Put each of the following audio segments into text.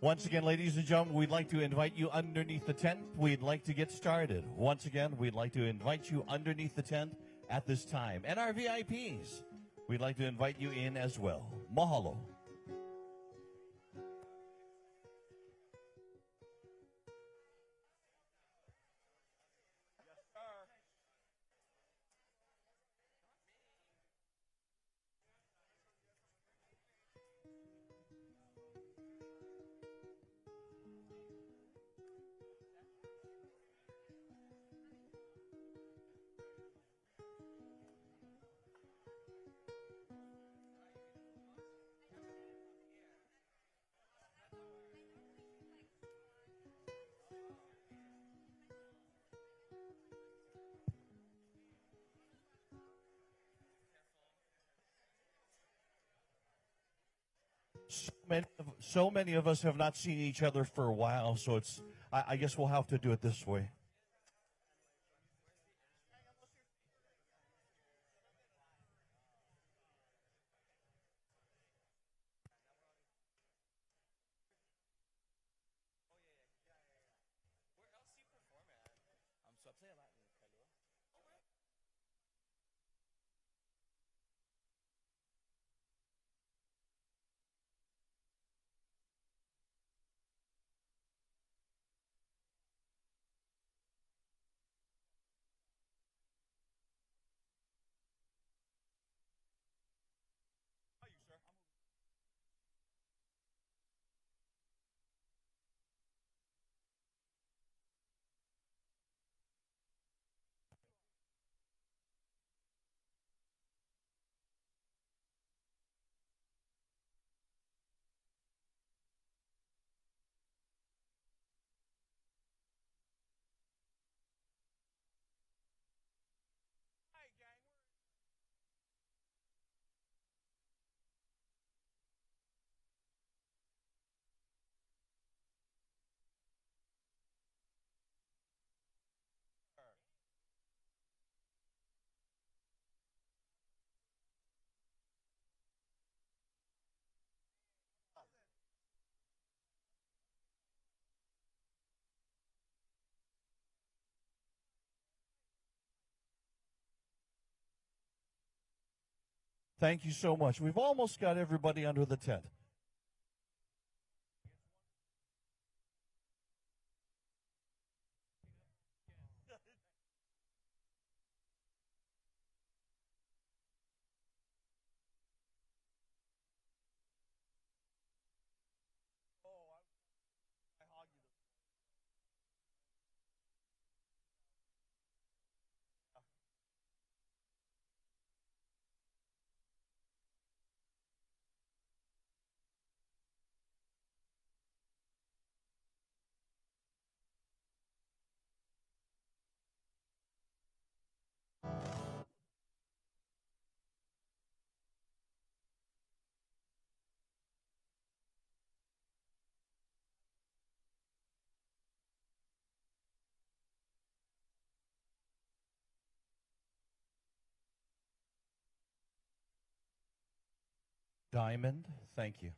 Once again, ladies and gentlemen, we'd like to invite you underneath the tent. We'd like to get started. Once again, we'd like to invite you underneath the tent at this time. And our VIPs, we'd like to invite you in as well. Mahalo. So many of us have not seen each other for a while, so I guess we'll have to do it this way. Thank you so much. We've almost got everybody under the tent. Diamond, thank you.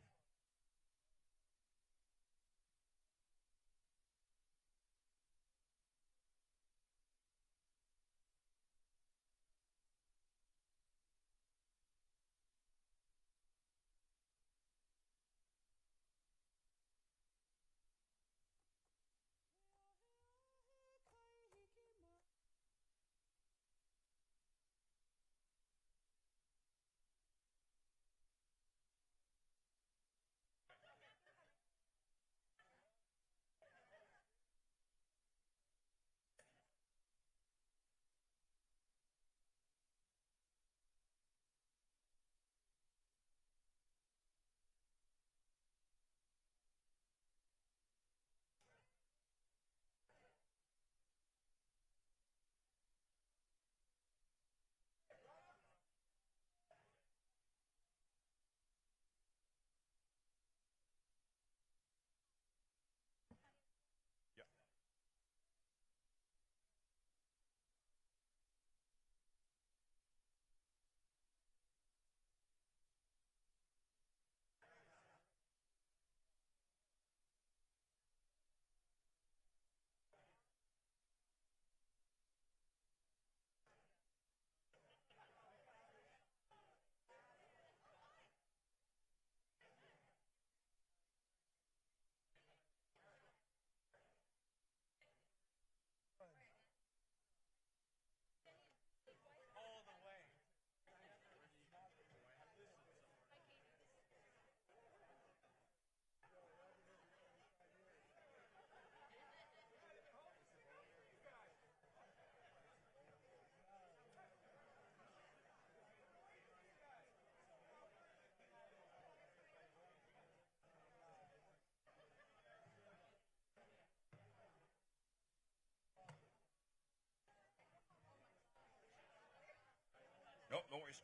No worries.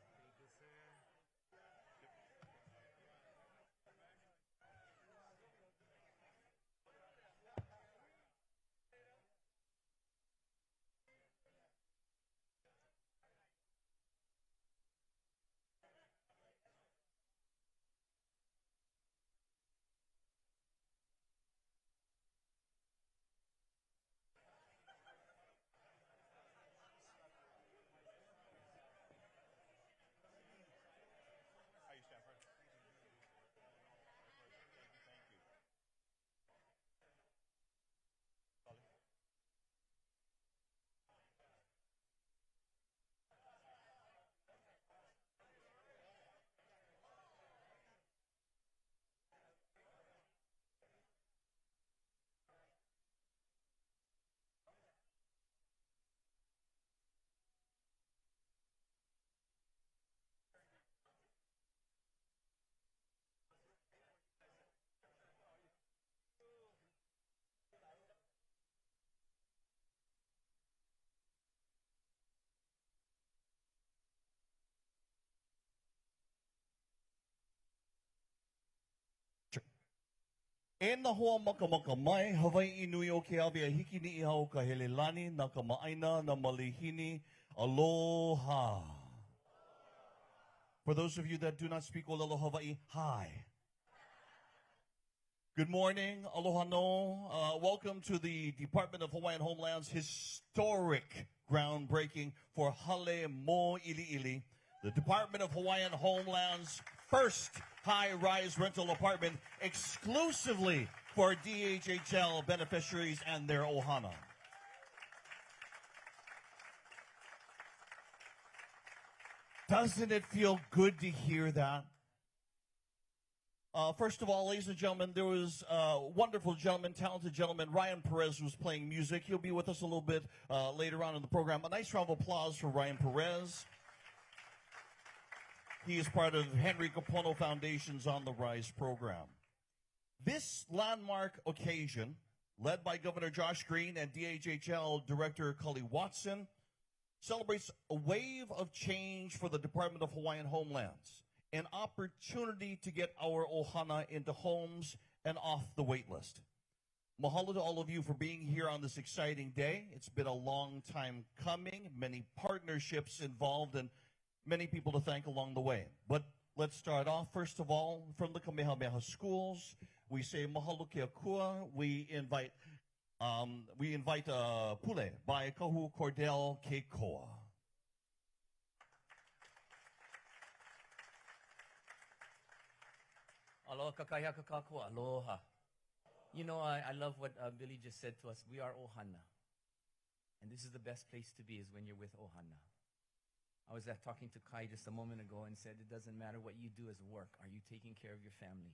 How you, Stanford? E na hoa makamaka mai, Hawaii nui o ke awea hiki ni iha o ka hele lani na ka maaina na malihini. Aloha. For those of you that do not speak Olelo Hawaii, hi. Good morning, aloha no. Welcome to the Department of Hawaiian Homeland's historic groundbreaking for Hale Mōʻiliʻili, the Department of Hawaiian Homeland's first high-rise rental apartment exclusively for DHHL beneficiaries and their ohana. Doesn't it feel good to hear that? First of all, ladies and gentlemen, there was a wonderful gentleman, talented gentleman, Ryan Perez, who was playing music. He'll be with us a little bit later on in the program. A nice round of applause for Ryan Perez. He is part of Henry Kapono Foundation's On the Rise program. This landmark occasion, led by Governor Josh Green and DHHL Director Cully Watson, celebrates a wave of change for the Department of Hawaiian Homelands, an opportunity to get our ohana into homes and off the wait list. Mahalo to all of you for being here on this exciting day. It's been a long time coming, many partnerships involved, and many people to thank along the way. But let's start off, first of all, from the Kamehameha schools. We say mahalo ke akua. We invite Pule by Kahu Cordell Keikoa. Aloha kakaya kakakua, aloha. You know, I love what Billy just said to us. We are ohana. And this is the best place to be, is when you're with ohana. I was talking to Kai just a moment ago and said, it doesn't matter what you do as work. Are you taking care of your family?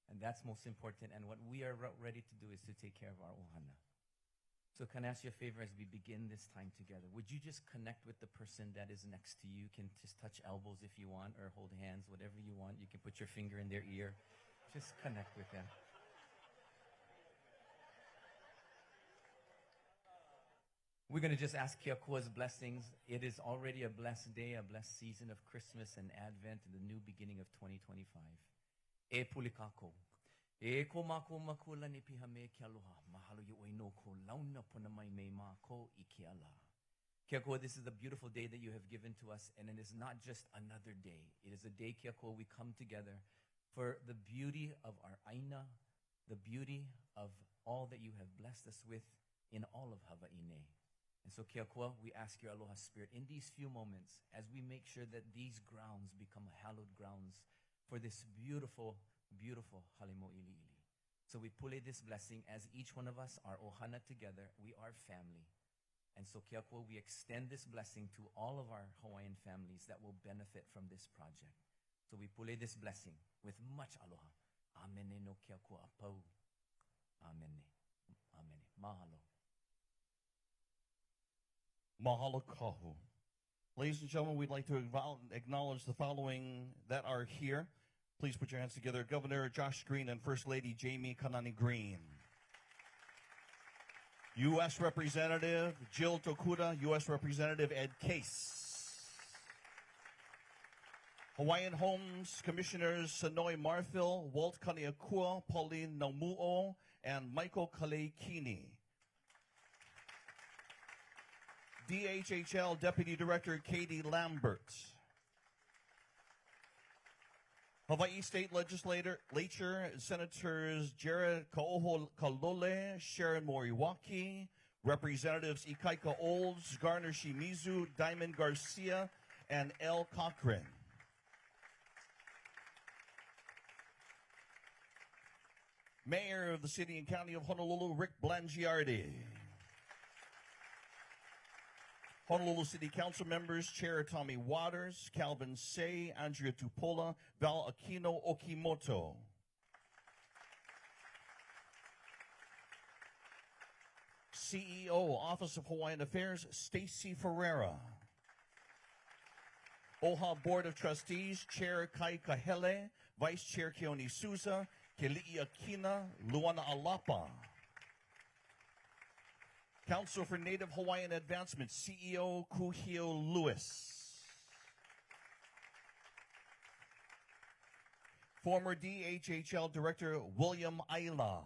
And that's most important. And what we are ready to do is to take care of our ohana. So can I ask you a favor as we begin this time together? Would you just connect with the person that is next to you? You can just touch elbows if you want, or hold hands, whatever you want. You can put your finger in their ear. Just connect with them. We're going to just ask Keakua's blessings. It is already a blessed day, a blessed season of Christmas and Advent and the new beginning of 2025. E pulikako. E ko mako makula ni pihame ke aloha. Mahalo yu oino ko launa puna mai me ma ko i ke ala. Keakua, this is the beautiful day that you have given to us, and it is not just another day. It is a day, Keakua, we come together for the beauty of our aina, the beauty of all that you have blessed us with in all of Hawaii. And so, Keakua, we ask your aloha spirit in these few moments as we make sure that these grounds become hallowed grounds for this beautiful, beautiful Hale Mōʻiliʻili. So we pule this blessing as each one of us are ohana together. We are family. And so, Keakua, we extend this blessing to all of our Hawaiian families that will benefit from this project. So we pule this blessing with much aloha. Amene no Keakua apau. Amene. Amene. Mahalo. Mahalo kahu. Ladies and gentlemen, we'd like to acknowledge the following that are here. Please put your hands together. Governor Josh Green and First Lady Jamie Kanani Green. U.S. Representative Jill Tokuda, U.S. Representative Ed Case. Hawaiian Homes Commissioners Sonoy Marfil, Walt Kaneakua, Pauline Naumuo, and Michael Kalekini. DHHL Deputy Director Katie Lambert. Hawaii State Legislature Senators Jared Kaoho Kalole, Sharon Moriwaki, Representatives Ikaika Olds, Garner Shimizu, Diamond Garcia, and L. Cochran. Mayor of the City and County of Honolulu, Rick Blangiardi. Honolulu City Council members, Chair Tommy Waters, Calvin Say, Andrea Tupola, Val Aquino Okimoto. CEO, Office of Hawaiian Affairs, Stacy Ferreira. OHA Board of Trustees, Chair Kai Kahele, Vice Chair Keone Souza, Keli'i Akina, Luana Alapa. Council for Native Hawaiian Advancement, CEO Kuhio Lewis. Former DHHL Director William Ayla.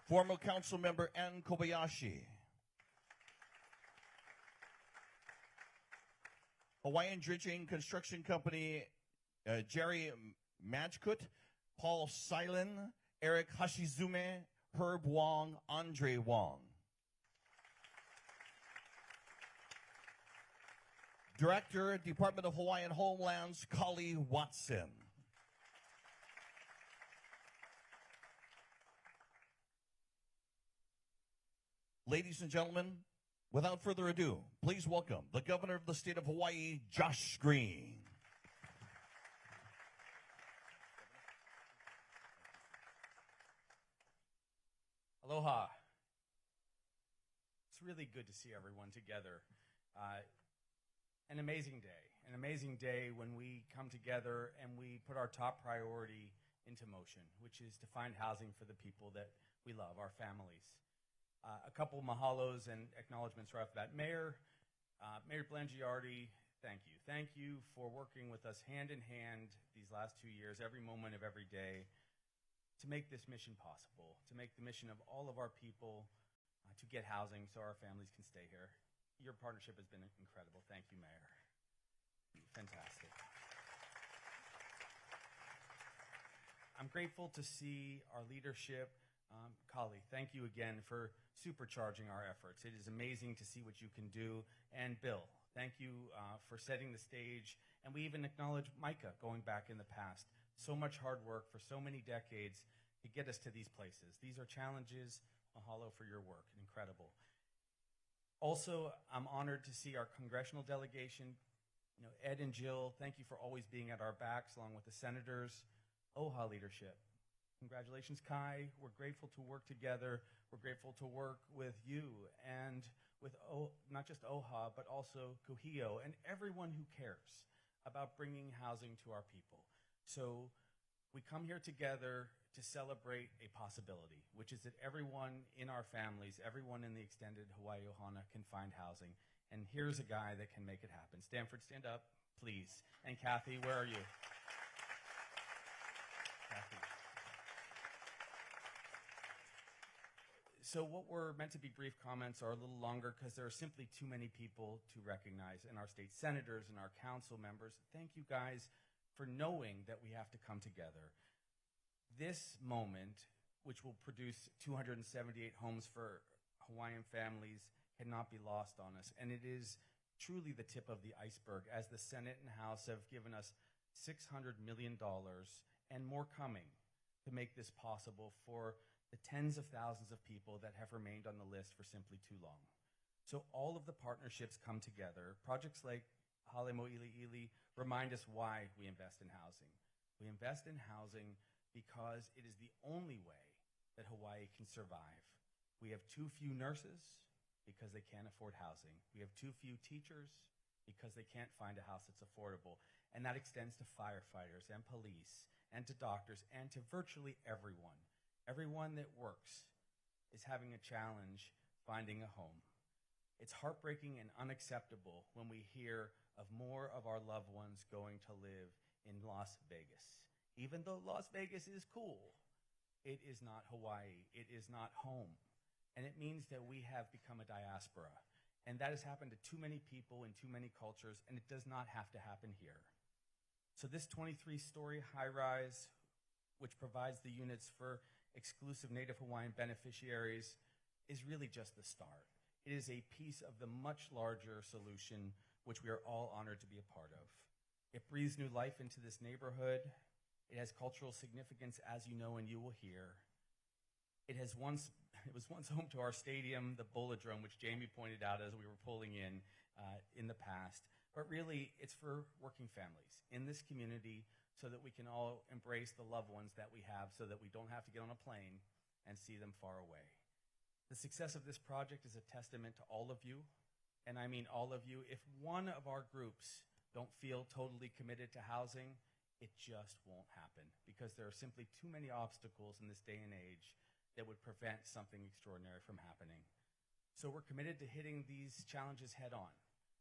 Former Council Member Ann Kobayashi. Hawaiian Dredging Construction Company, Jerry Majkut, Paul Silen, Eric Hashizume, Herb Wong, Andre Wong. Director, Department of Hawaiian Homelands, Kali Watson. Ladies and gentlemen, without further ado, please welcome the Governor of the State of Hawaii, Josh Green. Aloha. It's really good to see everyone together. An amazing day when we come together and we put our top priority into motion, which is to find housing for the people that we love, our families. A couple mahalos and acknowledgments right off the bat. Mayor Blangiardi, thank you. Thank you for working with us hand in hand these last 2 years, every moment of every day, to make this mission possible, to make the mission of all of our people to get housing so our families can stay here. Your partnership has been incredible. Thank you, Mayor. Fantastic. I'm grateful to see our leadership. Kali, thank you again for supercharging our efforts. It is amazing to see what you can do. And Bill, thank you for setting the stage. And we even acknowledge Micah going back in the past. So much hard work for so many decades to get us to these places. These are challenges. Mahalo for your work. Incredible. Also, I'm honored to see our congressional delegation. Ed and Jill, thank you for always being at our backs, along with the senators. OHA leadership. Congratulations, Kai. We're grateful to work together. We're grateful to work with you and with not just OHA, but also Kuhio and everyone who cares about bringing housing to our people. So we come here together to celebrate a possibility, which is that everyone in our families, everyone in the extended Hawaii Ohana can find housing. And here's a guy that can make it happen. Stanford, stand up, please. And Kathy, where are you? Kathy. So what were meant to be brief comments are a little longer because there are simply too many people to recognize, and our state senators and our council members. Thank you guys for knowing that we have to come together. This moment, which will produce 278 homes for Hawaiian families, cannot be lost on us. And it is truly the tip of the iceberg, as the Senate and House have given us $600 million and more coming to make this possible for the tens of thousands of people that have remained on the list for simply too long. So all of the partnerships come together. Projects like Hale Mōʻiliʻili remind us why we invest in housing. We invest in housing because it is the only way that Hawaii can survive. We have too few nurses because they can't afford housing. We have too few teachers because they can't find a house that's affordable. And that extends to firefighters and police and to doctors and to virtually everyone. Everyone that works is having a challenge finding a home. It's heartbreaking and unacceptable when we hear of more of our loved ones going to live in Las Vegas. Even though Las Vegas is cool, it is not Hawaii. It is not home. And it means that we have become a diaspora. And that has happened to too many people in too many cultures, and it does not have to happen here. So this 23-story high-rise, which provides the units for exclusive Native Hawaiian beneficiaries, is really just the start. It is a piece of the much larger solution, which we are all honored to be a part of. It breathes new life into this neighborhood. It has cultural significance, as you know and you will hear. It was once home to our stadium, the Bulladrome, which Jamie pointed out as we were pulling in the past. But really, it's for working families in this community so that we can all embrace the loved ones that we have so that we don't have to get on a plane and see them far away. The success of this project is a testament to all of you, and I mean all of you. If one of our groups don't feel totally committed to housing, it just won't happen because there are simply too many obstacles in this day and age that would prevent something extraordinary from happening. So we're committed to hitting these challenges head on.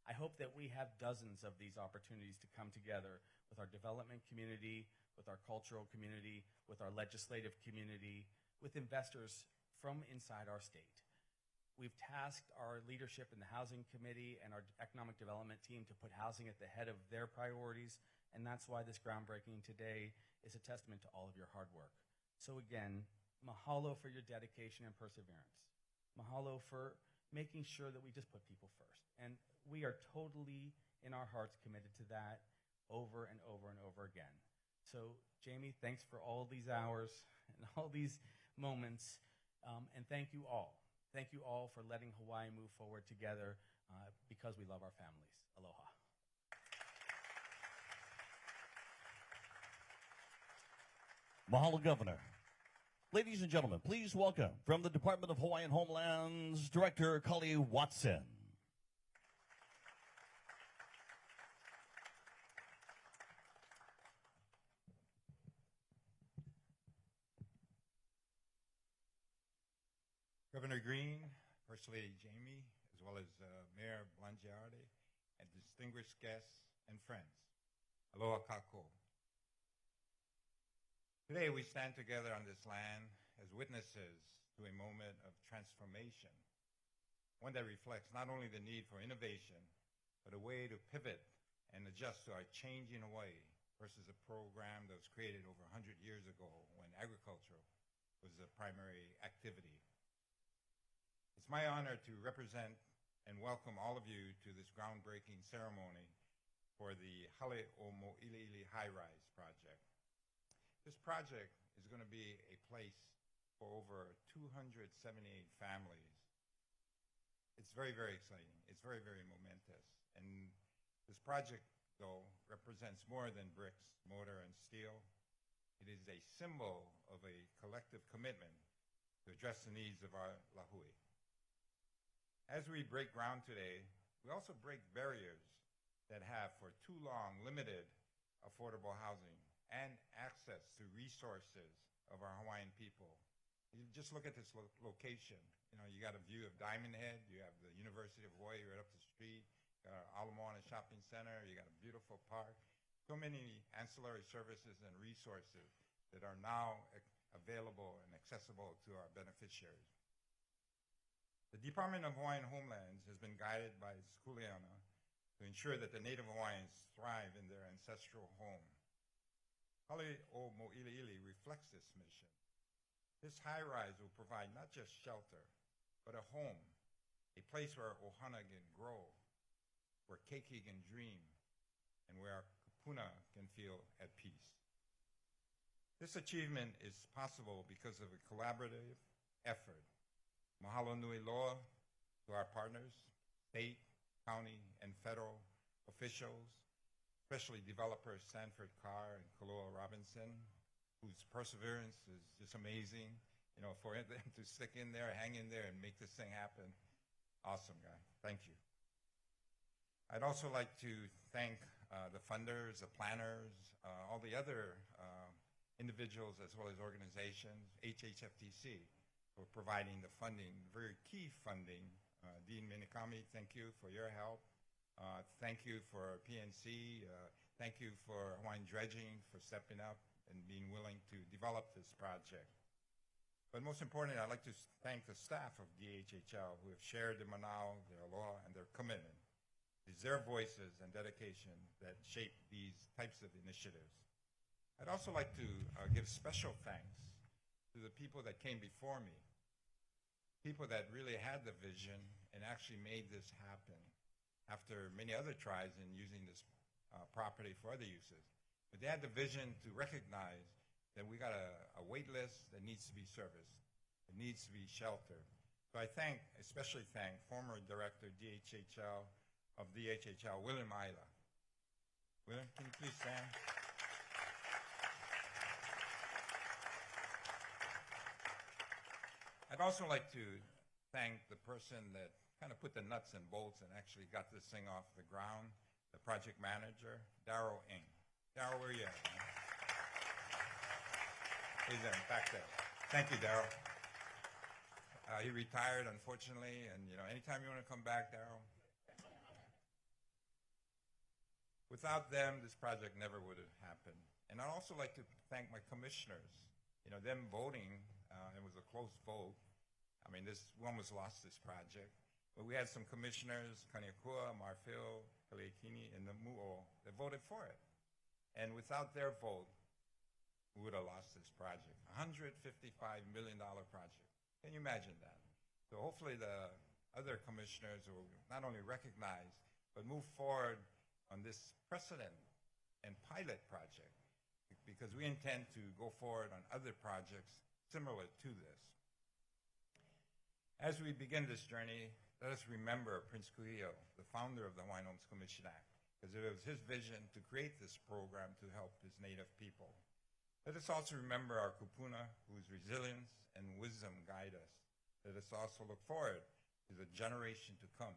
I hope that we have dozens of these opportunities to come together with our development community, with our cultural community, with our legislative community, with investors from inside our state. We've tasked our leadership in the Housing Committee and our Economic Development team to put housing at the head of their priorities, and that's why this groundbreaking today is a testament to all of your hard work. So again, mahalo for your dedication and perseverance. Mahalo for making sure that we just put people first. And we are totally, in our hearts, committed to that over and over and over again. So, Jamie, thanks for all these hours and all these moments. And thank you all. Thank you all for letting Hawaii move forward together because we love our families. Aloha. Mahalo, Governor. Ladies and gentlemen, please welcome from the Department of Hawaiian Homelands, Director Kali Watson. Governor Green, First Lady Jamie, as well as Mayor Blangiardi, and distinguished guests and friends. Aloha kako. Today we stand together on this land as witnesses to a moment of transformation, one that reflects not only the need for innovation, but a way to pivot and adjust to our changing Hawaii versus a program that was created over 100 years ago when agriculture was the primary activity. It's my honor to represent and welcome all of you to this groundbreaking ceremony for the Hale Mōʻiliʻili high-rise project. This project is going to be a place for over 278 families. It's very, very exciting. It's very, very momentous. And this project, though, represents more than bricks, mortar, and steel. It is a symbol of a collective commitment to address the needs of our lahui. As we break ground today, we also break barriers that have for too long limited affordable housing and access to resources of our Hawaiian people. You just look at this location. You know, you got a view of Diamond Head, you have the University of Hawaii right up the street, you got our Ala Moana Shopping Center, you got a beautiful park. So many ancillary services and resources that are now available and accessible to our beneficiaries. The Department of Hawaiian Homelands has been guided by its kuleana to ensure that the Native Hawaiians thrive in their ancestral home. Hale Mōʻiliʻili reflects this mission. This high-rise will provide not just shelter, but a home, a place where ohana can grow, where keiki can dream, and where our kupuna can feel at peace. This achievement is possible because of a collaborative effort. Mahalo nui loa to our partners, state, county, and federal officials, especially developers Stanford Carr and Kaloa Robinson, whose perseverance is just amazing. You know, for them to stick in there, hang in there, and make this thing happen. Awesome, guy. Thank you. I'd also like to thank the funders, the planners, all the other individuals as well as organizations, HHFTC, for providing the funding, very key funding Dean Minikami, thank you for your help. Thank you for PNC. Thank you for Hawaiian Dredging for stepping up and being willing to develop this project. But most importantly, I'd like to thank the staff of DHHL who have shared their manao, their aloha, and their commitment. It's their voices and dedication that shape these types of initiatives. I'd also like to give special thanks to the people that came before me, people that really had the vision and actually made this happen after many other tries in using this property for other uses. But they had the vision to recognize that we got a wait list that needs to be serviced. It needs to be sheltered. So I especially thank former director DHHL of DHHL, William Ila. William, can you please stand? I'd also like to thank the person that kind of put the nuts and bolts and actually got this thing off the ground, the project manager, Darryl Ng. Darryl, where are you at? He's in, back there. Thank you, Darryl. He retired, unfortunately, and anytime you want to come back, Darryl. Without them, this project never would have happened. And I'd also like to thank my commissioners. Them voting, it was a close vote. I mean, one was lost, this project. But we had some commissioners, Kaniakua, Marfil, Kaleikini, and the Mu'o, that voted for it. And without their vote, we would have lost this project. $155 million project. Can you imagine that? So hopefully the other commissioners will not only recognize, but move forward on this precedent and pilot project, because we intend to go forward on other projects similar to this. As we begin this journey, let us remember Prince Kuhio, the founder of the Hawaiian Homes Commission Act, because it was his vision to create this program to help his native people. Let us also remember our kupuna, whose resilience and wisdom guide us. Let us also look forward to the generation to come.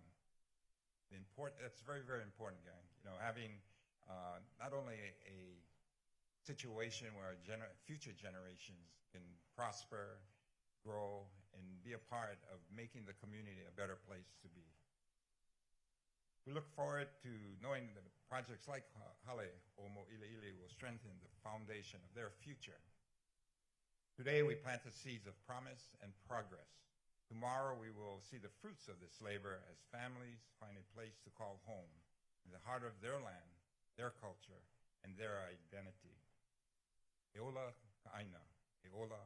That's very, very important, gang. Having not only a situation where future generations can prosper, grow, and be a part of making the community a better place to be. We look forward to knowing that projects like Hale Mōʻiliʻili will strengthen the foundation of their future. Today, we plant the seeds of promise and progress. Tomorrow, we will see the fruits of this labor as families find a place to call home in the heart of their land, their culture, and their identity. Eola ka'aina, eola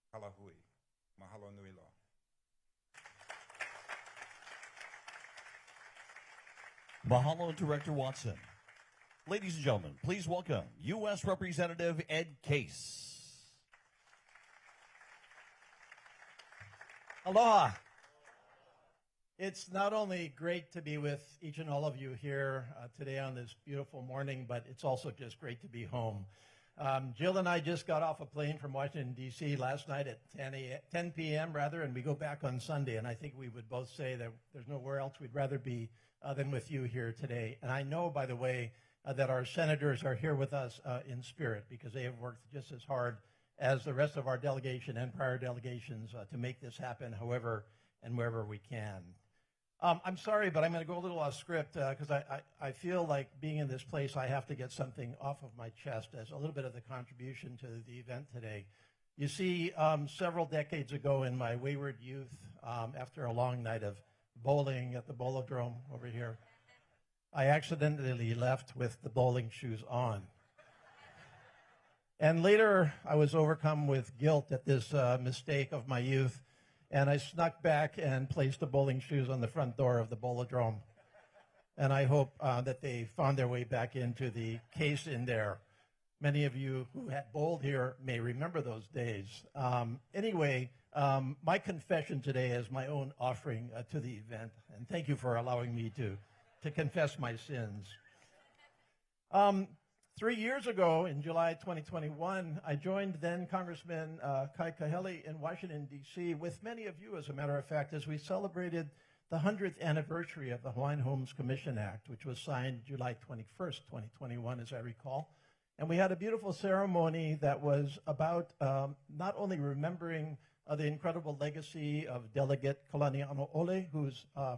kalahui, mahalo nui loa. Mahalo, Director Watson. Ladies and gentlemen, please welcome U.S. Representative Ed Case. Aloha. It's not only great to be with each and all of you here today on this beautiful morning, but it's also just great to be home. Jill and I just got off a plane from Washington, D.C. last night at 10 p.m. and we go back on Sunday, and I think we would both say that there's nowhere else we'd rather be than with you here today. And I know, by the way, that our senators are here with us in spirit, because they have worked just as hard as the rest of our delegation and prior delegations to make this happen however and wherever we can. I'm sorry, but I'm going to go a little off script because I feel like being in this place, I have to get something off of my chest as a little bit of the contribution to the event today. You see, several decades ago in my wayward youth, after a long night of bowling at the Bolodrome over here, I accidentally left with the bowling shoes on. And later, I was overcome with guilt at this mistake of my youth, and I snuck back and placed the bowling shoes on the front door of the Bolodrome. And I hope that they found their way back into the case in there. Many of you who had bowled here may remember those days. Anyway, my confession today is my own offering to the event, and thank you for allowing me to confess my sins. 3 years ago, in July 2021, I joined then Congressman Kai Kahele in Washington, D.C., with many of you, as a matter of fact, as we celebrated the 100th anniversary of the Hawaiian Homes Commission Act, which was signed July 21st, 2021, as I recall. And we had a beautiful ceremony that was about not only remembering the incredible legacy of Delegate Kalani'ano Ole,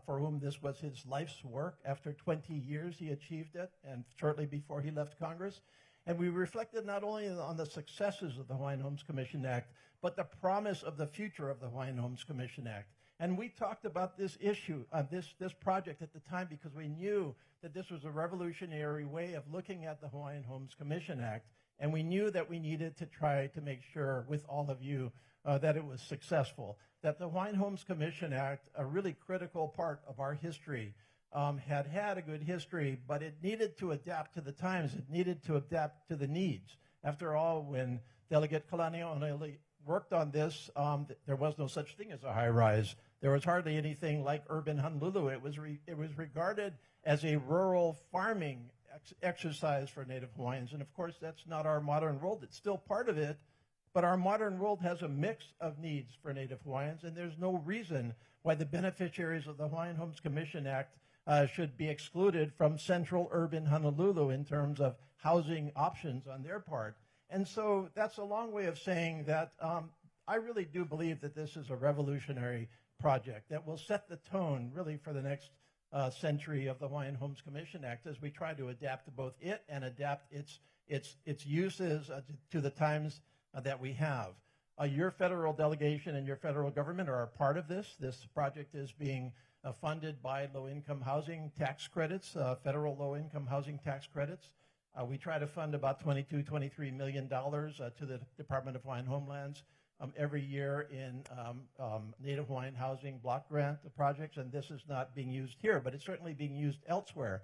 for whom this was his life's work. After 20 years, he achieved it, and shortly before he left Congress. And we reflected not only on the successes of the Hawaiian Homes Commission Act, but the promise of the future of the Hawaiian Homes Commission Act. And we talked about this issue, this project at the time, because we knew that this was a revolutionary way of looking at the Hawaiian Homes Commission Act. And we knew that we needed to try to make sure with all of you that it was successful. That the Hawaiian Homes Commission Act, a really critical part of our history, had a good history, but it needed to adapt to the times. It needed to adapt to the needs. After all, when Delegate Kalani'ano worked on this, there was no such thing as a high-rise. There was hardly anything like urban Honolulu. It was regarded as a rural farming exercise for Native Hawaiians. And of course, that's not our modern world. It's still part of it, but our modern world has a mix of needs for Native Hawaiians, and there's no reason why the beneficiaries of the Hawaiian Homes Commission Act should be excluded from central urban Honolulu in terms of housing options on their part. And so that's a long way of saying that I really do believe that this is a revolutionary project that will set the tone really for the next century of the Hawaiian Homes Commission Act as we try to adapt to both it and adapt its uses to the times that we have. Your federal delegation and your federal government are a part of this. This project is being funded by low-income housing tax credits, federal low-income housing tax credits. We try to fund about $23 million to the Department of Hawaiian Homelands every year in Native Hawaiian housing block grant projects, and this is not being used here, but it's certainly being used elsewhere.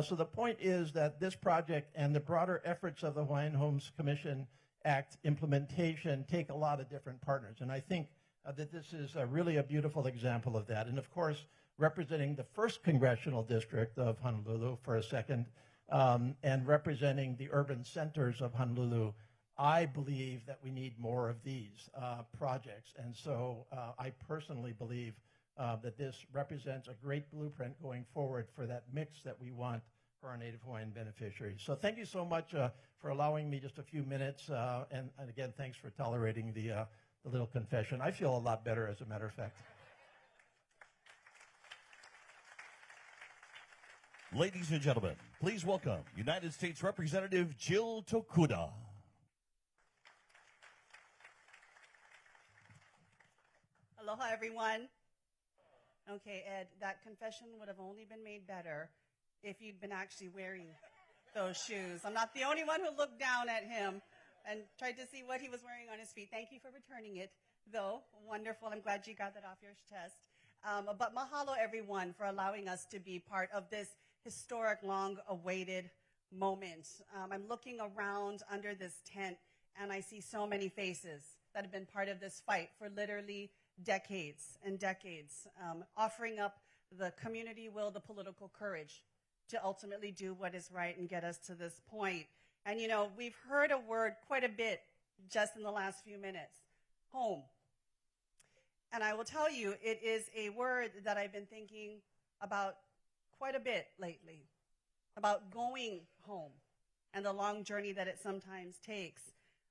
So the point is that this project and the broader efforts of the Hawaiian Homes Commission Act implementation take a lot of different partners, and I think that this is really a beautiful example of that. And of course, representing the 1st Congressional District of Honolulu for a second, and representing the urban centers of Honolulu, I believe that we need more of these projects. And so I personally believe that this represents a great blueprint going forward for that mix that we want for our Native Hawaiian beneficiaries. So thank you so much for allowing me just a few minutes. And again, thanks for tolerating the little confession. I feel a lot better, as a matter of fact. Ladies and gentlemen, please welcome United States Representative Jill Tokuda. Aloha, everyone. Okay, Ed, that confession would have only been made better if you'd been actually wearing those shoes. I'm not the only one who looked down at him and tried to see what he was wearing on his feet. Thank you for returning it, though. Wonderful. I'm glad you got that off your chest. But mahalo, everyone, for allowing us to be part of this historic, long-awaited moment. I'm looking around under this tent, and I see so many faces that have been part of this fight for literally decades and decades, offering up the community will, the political courage to ultimately do what is right and get us to this point. And, you know, we've heard a word quite a bit just in the last few minutes, home. And I will tell you, it is a word that I've been thinking about quite a bit lately, about going home and the long journey that it sometimes takes,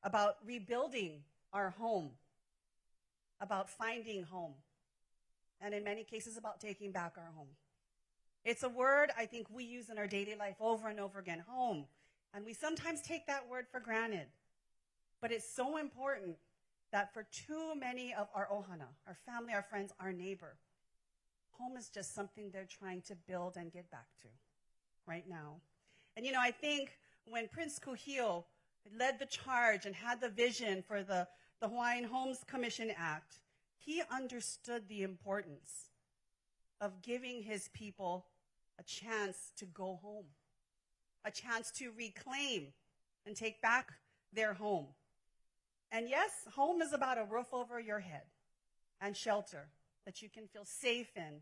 about rebuilding our home, about finding home, and in many cases about taking back our home. It's a word I think we use in our daily life over and over again, home. And we sometimes take that word for granted. But it's so important that for too many of our ohana, our family, our friends, our neighbor, home is just something they're trying to build and get back to right now. And you know, I think when Prince Kuhio led the charge and had the vision for the Hawaiian Homes Commission Act, he understood the importance of giving his people a chance to go home, a chance to reclaim and take back their home. And yes, home is about a roof over your head and shelter that you can feel safe in.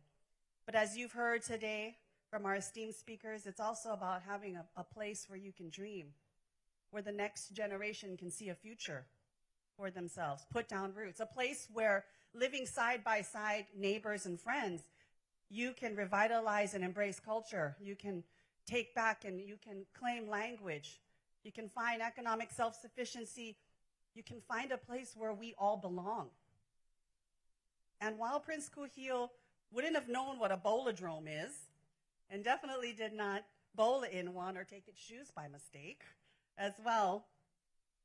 But as you've heard today from our esteemed speakers, it's also about having a place where you can dream, where the next generation can see a future for themselves, put down roots, a place where living side by side, neighbors and friends, you can revitalize and embrace culture. You can take back and you can claim language. You can find economic self-sufficiency. You can find a place where we all belong. And while Prince Kuhio wouldn't have known what a bowladrome is, and definitely did not bowl in one or take its shoes by mistake as well,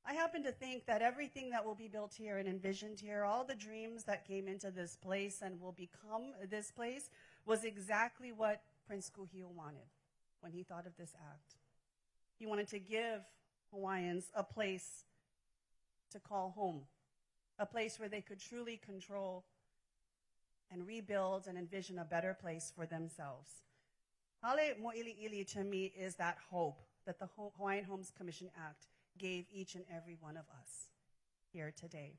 I happen to think that everything that will be built here and envisioned here, all the dreams that came into this place and will become this place, was exactly what Prince Kuhio wanted when he thought of this act. He wanted to give Hawaiians a place to call home, a place where they could truly control and rebuild and envision a better place for themselves. Hale Mōʻiliʻili to me is that hope that the Hawaiian Homes Commission Act gave each and every one of us here today.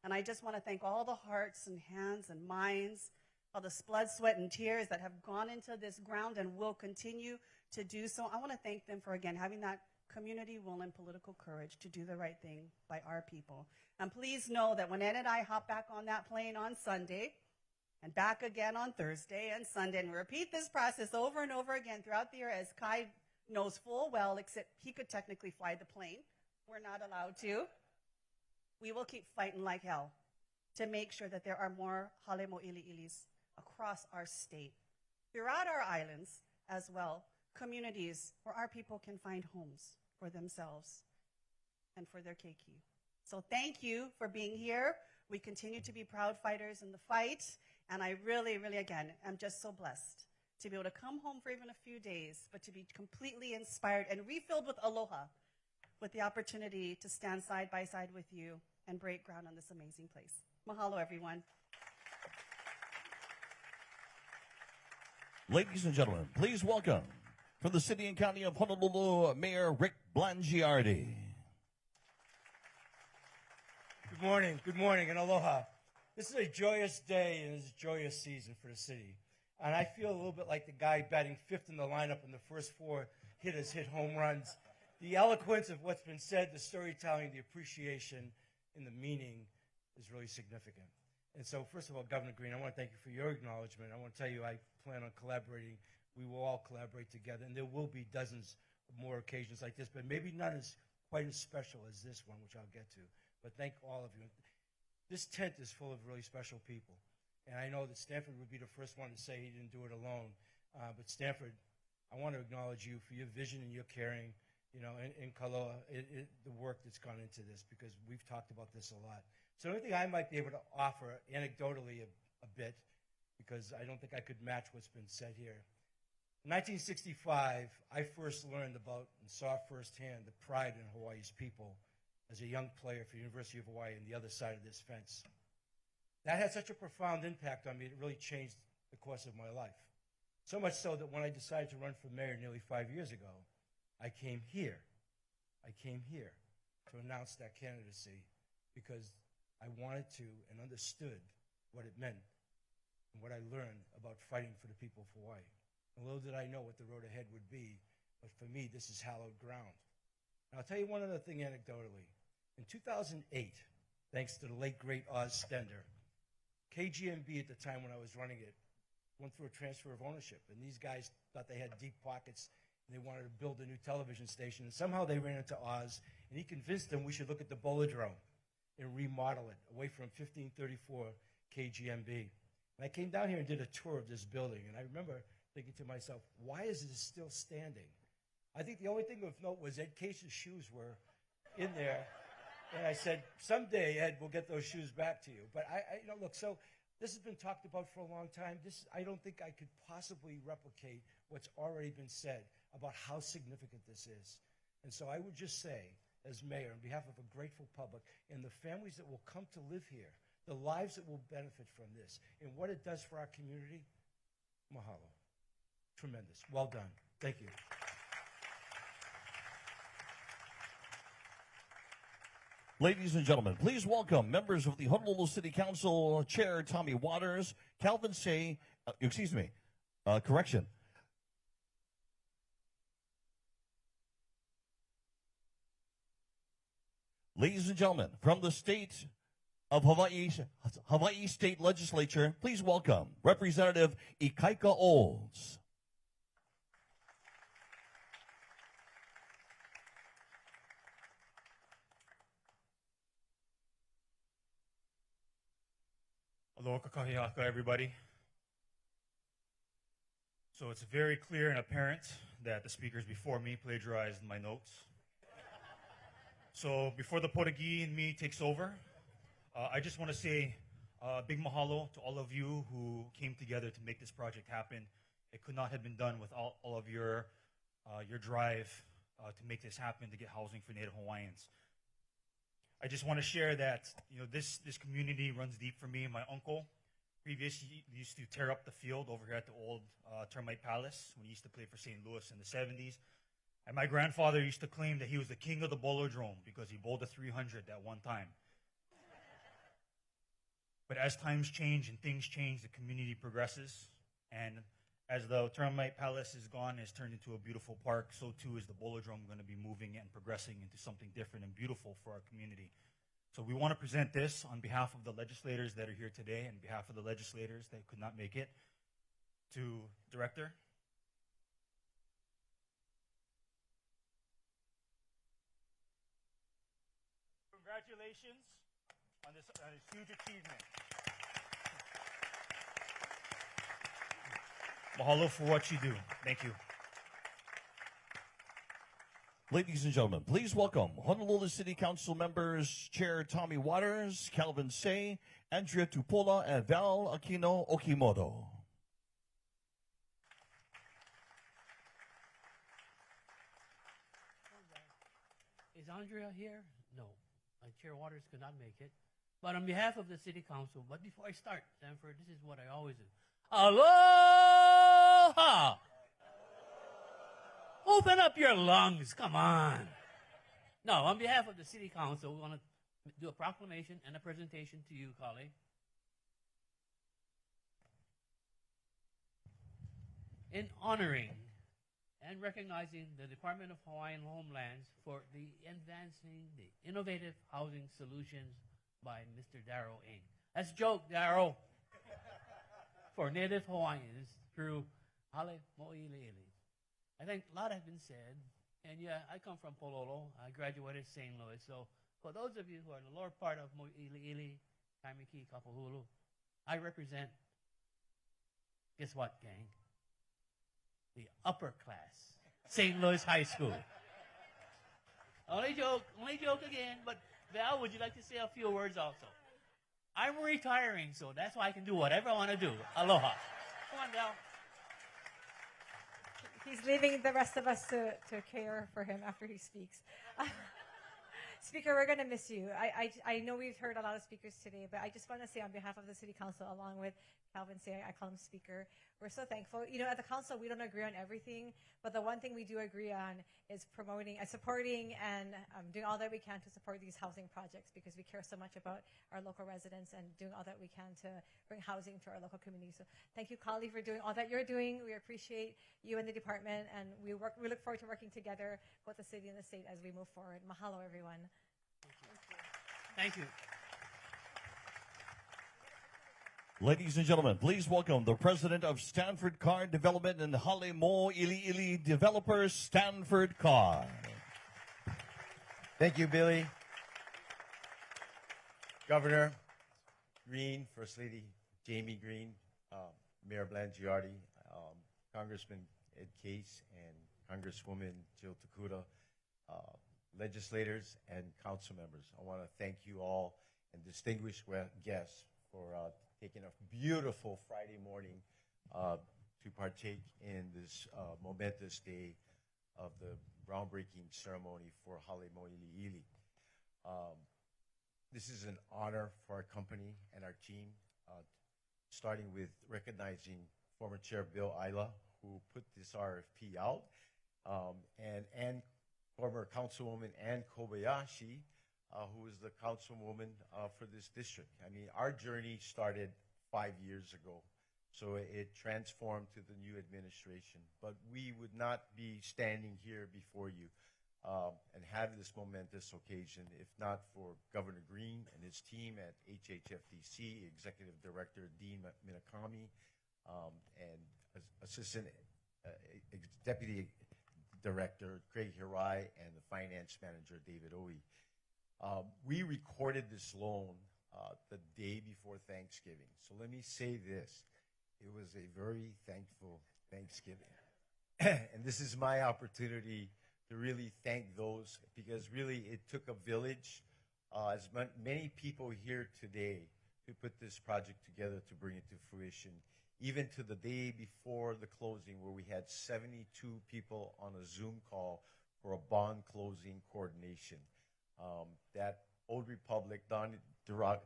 And I just want to thank all the hearts and hands and minds, all the blood, sweat, and tears that have gone into this ground and will continue to do so. I want to thank them for, again, having that community will and political courage to do the right thing by our people. And please know that when Ed and I hop back on that plane on Sunday, and back again on Thursday and Sunday, and we repeat this process over and over again throughout the year, as Kai knows full well, except he could technically fly the plane. We're not allowed to. We will keep fighting like hell to make sure that there are more Hale Mōʻiliʻilis across our state, throughout our islands as well, communities where our people can find homes for themselves and for their keiki. So thank you for being here. We continue to be proud fighters in the fight, and I really, really, again, am just so blessed to be able to come home for even a few days, but to be completely inspired and refilled with aloha, with the opportunity to stand side by side with you and break ground on this amazing place. Mahalo, everyone. Ladies and gentlemen, please welcome from the City and County of Honolulu, Mayor Rick Blangiardi. Good morning, and aloha. This is a joyous day and it's a joyous season for the city. And I feel a little bit like the guy batting fifth in the lineup when the first four hitters hit home runs. The eloquence of what's been said, the storytelling, the appreciation, and the meaning is really significant. And so, first of all, Governor Green, I want to thank you for your acknowledgement. I want to tell you I plan on collaborating. We will all collaborate together, and there will be dozens of more occasions like this, but maybe not as quite as special as this one, which I'll get to. But thank all of you. This tent is full of really special people. And I know that Stanford would be the first one to say he didn't do it alone. But Stanford, I want to acknowledge you for your vision and your caring, in Kaloa, the work that's gone into this, because we've talked about this a lot. So the only thing I might be able to offer anecdotally a bit, because I don't think I could match what's been said here. In 1965, I first learned about and saw firsthand the pride in Hawaii's people as a young player for the University of Hawaii on the other side of this fence. That had such a profound impact on me, it really changed the course of my life. So much so that when I decided to run for mayor nearly 5 years ago, I came here to announce that candidacy because I wanted to and understood what it meant and what I learned about fighting for the people of Hawaii. And little did I know what the road ahead would be, but for me, this is hallowed ground. And I'll tell you one other thing anecdotally. In 2008, thanks to the late, great Oz Stender, KGMB at the time when I was running it went through a transfer of ownership. And these guys thought they had deep pockets and they wanted to build a new television station. And somehow they ran into Oz and he convinced them we should look at the Bowladrome and remodel it away from 1534 KGMB. And I came down here and did a tour of this building. And I remember thinking to myself, why is this still standing? I think the only thing of note was Ed Case's shoes were in there. And I said, someday, Ed, we'll get those shoes back to you. But look, so this has been talked about for a long time. I don't think I could possibly replicate what's already been said about how significant this is. And so I would just say, as mayor, on behalf of a grateful public and the families that will come to live here, the lives that will benefit from this, and what it does for our community, mahalo. Tremendous. Well done. Thank you. Ladies and gentlemen, please welcome members of the Honolulu City Council Chair Tommy Waters, Calvin Say, correction. Ladies and gentlemen, from the state of Hawaii State Legislature, please welcome Representative Ikaika Olds. Aloha kahiaka, everybody. So it's very clear and apparent that the speakers before me plagiarized my notes. So before the Portuguese and me takes over, I just want to say big mahalo to all of you who came together to make this project happen. It could not have been done without all of your drive to make this happen, to get housing for Native Hawaiians. I just want to share that this community runs deep for me. My uncle previously used to tear up the field over here at the old Termite Palace when he used to play for St. Louis in the 70s. And my grandfather used to claim that he was the king of the bolodrome because he bowled a 300 at one time. But as times change and things change, the community progresses. And as the Termite Palace is gone, has turned into a beautiful park, so too is the bolodrome going to be moving and progressing into something different and beautiful for our community. So we want to present this on behalf of the legislators that are here today and behalf of the legislators that could not make it to Director. Congratulations on this huge achievement. Mahalo for what you do. Thank you. Ladies and gentlemen, please welcome Honolulu City Council members Chair Tommy Waters, Calvin Say, Andrea Tupola, and Val Aquino Okimoto. Is Andrea here? No. Chair Waters could not make it. But on behalf of the City Council, but before I start, Stanford, this is what I always do. Aloha! Open up your lungs, come on. No, on behalf of the City Council, we want to do a proclamation and a presentation to you, colleague. In honoring and recognizing the Department of Hawaiian Homelands for the advancing the innovative housing solutions by Mr. Darrow Ng. That's a joke, Darrow. For Native Hawaiians through Hale Mōʻiliʻili. I think a lot has been said, and yeah, I come from Pololo. I graduated St. Louis, so for those of you who are in the lower part of Mōʻiliʻili, Kaimiki, Kapahulu, I represent, guess what, gang? The upper class, St. Louis High School. Only joke again, but Val, would you like to say a few words also? I'm retiring, so that's why I can do whatever I want to do. Aloha. Come on, Val. He's leaving the rest of us to care for him after he speaks. Speaker, we're going to miss you. I know we've heard a lot of speakers today, but I just want to say on behalf of the City Council, along with Calvin Say, I call him Speaker, we're so thankful. At the Council, we don't agree on everything, but the one thing we do agree on is promoting and supporting and doing all that we can to support these housing projects because we care so much about our local residents and doing all that we can to bring housing to our local community. So thank you, Kali, for doing all that you're doing. We appreciate you and the department, and we look forward to working together with the city and the state as we move forward. Mahalo, everyone. Thank you. Ladies and gentlemen, please welcome the president of Stanford Carr Development and Hale Mōʻiliʻili developer, Stanford Carr. Thank you, Billy. Governor Green, First Lady Jamie Green, Mayor Blangiardi, Congressman Ed Case, and Congresswoman Jill Takuda, legislators and council members. I want to thank you all and distinguished guests for taking a beautiful Friday morning to partake in this momentous day of the groundbreaking ceremony for Hale Mōʻiliʻili. This is an honor for our company and our team, starting with recognizing former Chair Bill Ayla, who put this RFP out, and former Councilwoman Ann Kobayashi, who is the councilwoman for this district. I mean, our journey started 5 years ago, so it transformed to the new administration. But we would not be standing here before you and have this momentous occasion if not for Governor Green and his team at HHFDC, Executive Director Dean Minakami, and Assistant Deputy Director Craig Hirai, and the Finance Manager David Owie. We recorded this loan the day before Thanksgiving. So let me say this. It was a very thankful Thanksgiving. And this is my opportunity to really thank those, because really it took a village, as many people here today, to put this project together to bring it to fruition. Even to the day before the closing, where we had 72 people on a Zoom call for a bond closing coordination. That Old Republic, Don Durego's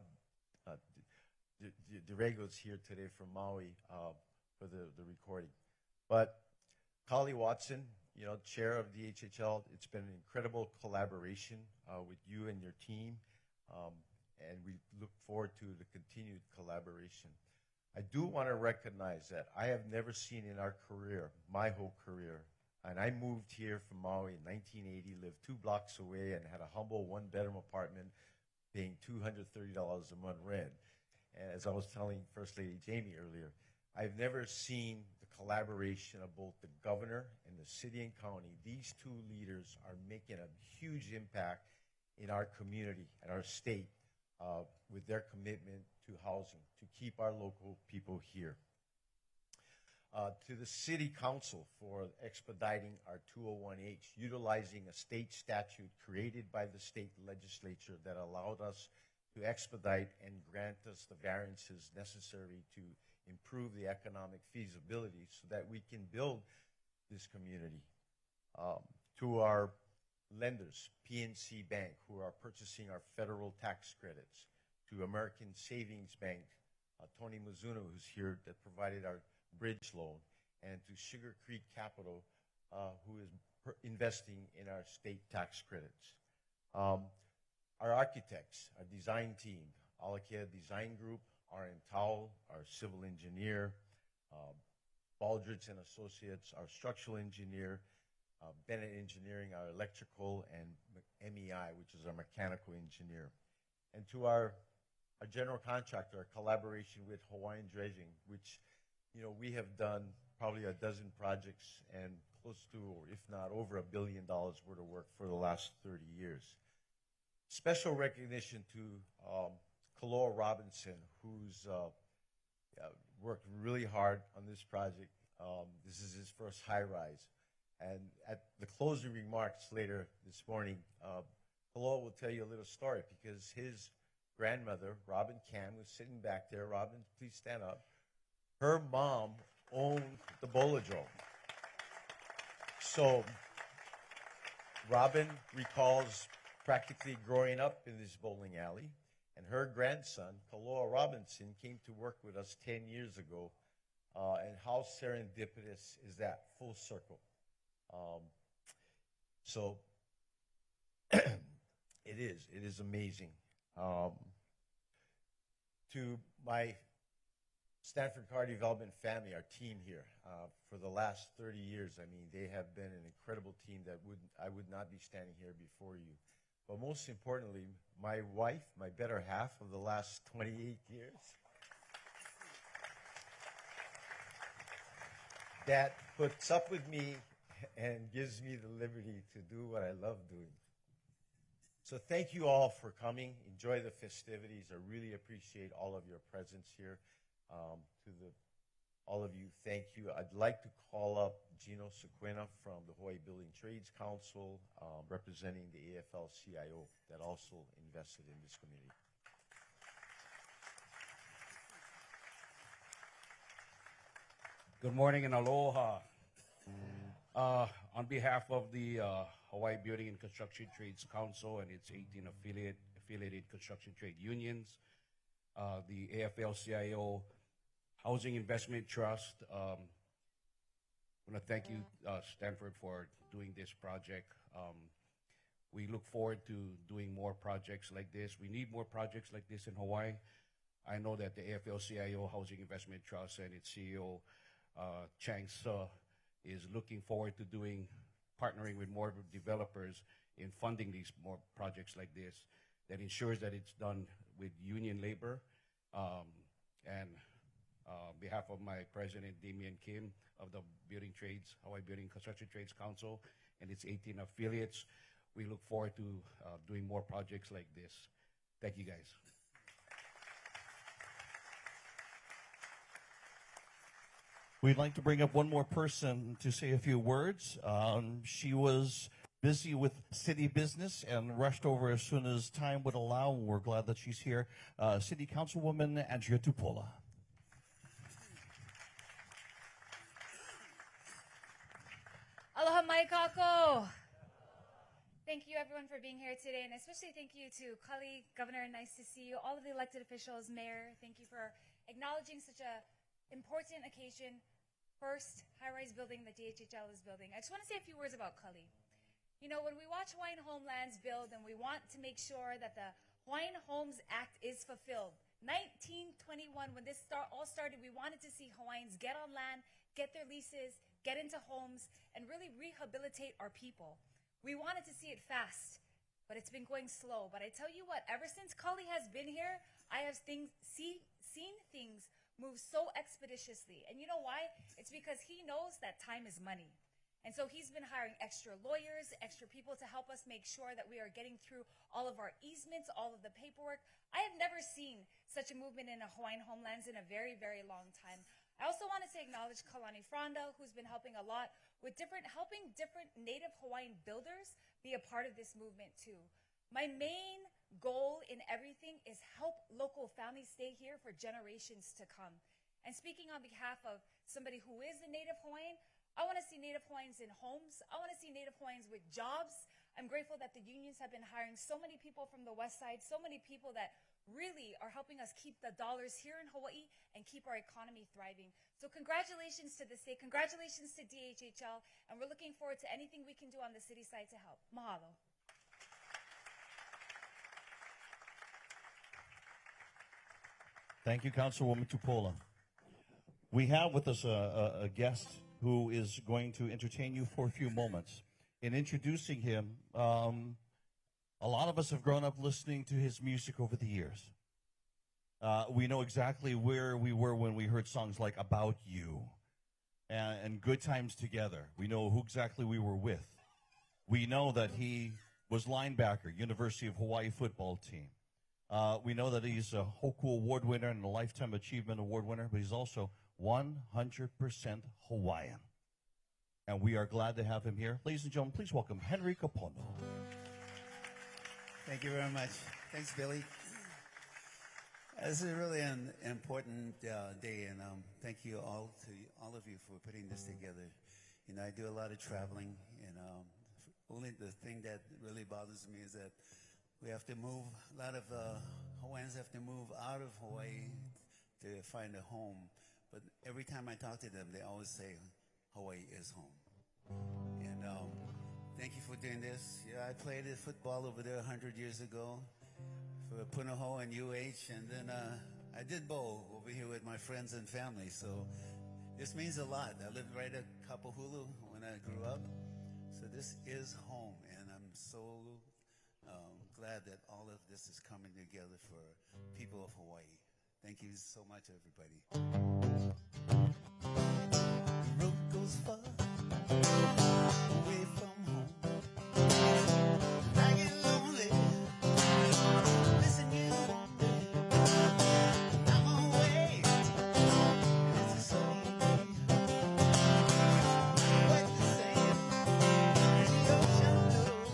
here today from Maui for the recording. But Kali Watson, chair of DHHL, it's been an incredible collaboration with you and your team, and we look forward to the continued collaboration. I do want to recognize that I have never seen in our career, my whole career, and I moved here from Maui in 1980, lived 2 blocks away, and had a humble 1-bedroom apartment paying $230 a month rent. And as I was telling First Lady Jamie earlier, I've never seen the collaboration of both the governor and the city and county. These 2 leaders are making a huge impact in our community and our state with their commitment to housing, to keep our local people here. To the City Council for expediting our 201H, utilizing a state statute created by the state legislature that allowed us to expedite and grant us the variances necessary to improve the economic feasibility so that we can build this community. To our lenders, PNC Bank, who are purchasing our federal tax credits, to American Savings Bank, Tony Mizuno, who's here, that provided our bridge loan, and to Sugar Creek Capital, who is investing in our state tax credits. Our architects, our design team, Alakia Design Group, R.M. Towle, our civil engineer, Baldridge and Associates, our structural engineer, Bennett Engineering, our electrical, and MEI, which is our mechanical engineer. And to our general contractor, our collaboration with Hawaiian Dredging, which we have done probably a dozen projects and close to, or if not over, $1 billion worth of work for the last 30 years. Special recognition to Kaloa Robinson, who's worked really hard on this project. This is his first high-rise. And at the closing remarks later this morning, Kaloa will tell you a little story, because his grandmother, Robin Cam, was sitting back there. Robin, please stand up. Her mom owned the Bolodrome. So Robin recalls practically growing up in this bowling alley, and her grandson, Kaloa Robinson, came to work with us 10 years ago, and how serendipitous is that, full circle. So it is amazing. To my Stanford Carr Development family, our team here, for the last 30 years, I mean, they have been an incredible team that I would not be standing here before you. But most importantly, my wife, my better half of the last 28 years, that puts up with me and gives me the liberty to do what I love doing. So thank you all for coming. Enjoy the festivities. I really appreciate all of your presence here. All of you, thank you. I'd like to call up Gino Sequina from the Hawaii Building Trades Council, representing the AFL-CIO that also invested in this community. Good morning and aloha. On behalf of the Hawaii Building and Construction Trades Council and its 18 affiliated construction trade unions, the AFL-CIO Housing Investment Trust, I want to thank you, Stanford, for doing this project. We look forward to doing more projects like this. We need more projects like this in Hawaii. I know that the AFL-CIO Housing Investment Trust and its CEO, Chang Suh, is looking forward to partnering with more developers in funding these more projects like this that ensures that it's done with union labor. And on behalf of my president, Damian Kim, of the Building Trades, Hawaii Building Construction Trades Council, and its 18 affiliates, we look forward to doing more projects like this. Thank you, guys. We'd like to bring up one more person to say a few words. She was busy with city business and rushed over as soon as time would allow. We're glad that she's here. City Councilwoman Andrea Tupola. Aloha mai kako. Thank you everyone for being here today, and especially thank you to Kali, Governor, nice to see you. All of the elected officials, Mayor, thank you for acknowledging such a important occasion. First high-rise building that DHHL is building. I just want to say a few words about Kali. You know, when we watch Hawaiian homelands build and we want to make sure that the Hawaiian Homes Act is fulfilled. 1921, when this all started, we wanted to see Hawaiians get on land, get their leases, get into homes, and really rehabilitate our people. We wanted to see it fast, but it's been going slow. But I tell you what, ever since Kali has been here, I have seen things move so expeditiously. And you know why? It's because he knows that time is money. And so he's been hiring extra lawyers, extra people to help us make sure that we are getting through all of our easements, all of the paperwork. I have never seen such a movement in a Hawaiian homelands in a very, very long time. I also wanted to acknowledge Kalani Franda, who's been helping a lot with helping different Native Hawaiian builders be a part of this movement too. My main goal in everything is help local families stay here for generations to come. And speaking on behalf of somebody who is a Native Hawaiian, I want to see Native Hawaiians in homes. I want to see Native Hawaiians with jobs. I'm grateful that the unions have been hiring so many people from the West Side, so many people that really are helping us keep the dollars here in Hawaii and keep our economy thriving. So congratulations to the state, congratulations to DHHL, and we're looking forward to anything we can do on the city side to help. Mahalo. Thank you, Councilwoman Tupola. We have with us a guest who is going to entertain you for a few moments. In introducing him, a lot of us have grown up listening to his music over the years. We know exactly where we were when we heard songs like About You and Good Times Together. We know who exactly we were with. We know that he was linebacker, University of Hawaii football team. We know that he's a Hoku Award winner and a Lifetime Achievement Award winner, but he's also 100% Hawaiian. And we are glad to have him here. Ladies and gentlemen, please welcome Henry Kapono. Thank you very much. Thanks, Billy. This is really an important day, and thank you all of you for putting this together. You know, I do a lot of traveling, and only the thing that really bothers me is that we have to move. A lot of Hawaiians have to move out of Hawaii to find a home. But every time I talk to them, they always say, Hawaii is home. And thank you for doing this. Yeah, I played football over there 100 years ago for Punahou and UH, and then I did bowl over here with my friends and family. So this means a lot. I lived right at Kapahulu when I grew up. So this is home, and I'm so glad that all of this is coming together for people of Hawaii. Thank you so much, everybody. The road goes far away from home. I get lonely. Listen, you want me. I'm on my way. It's a sunny day. What to say? The ocean knows.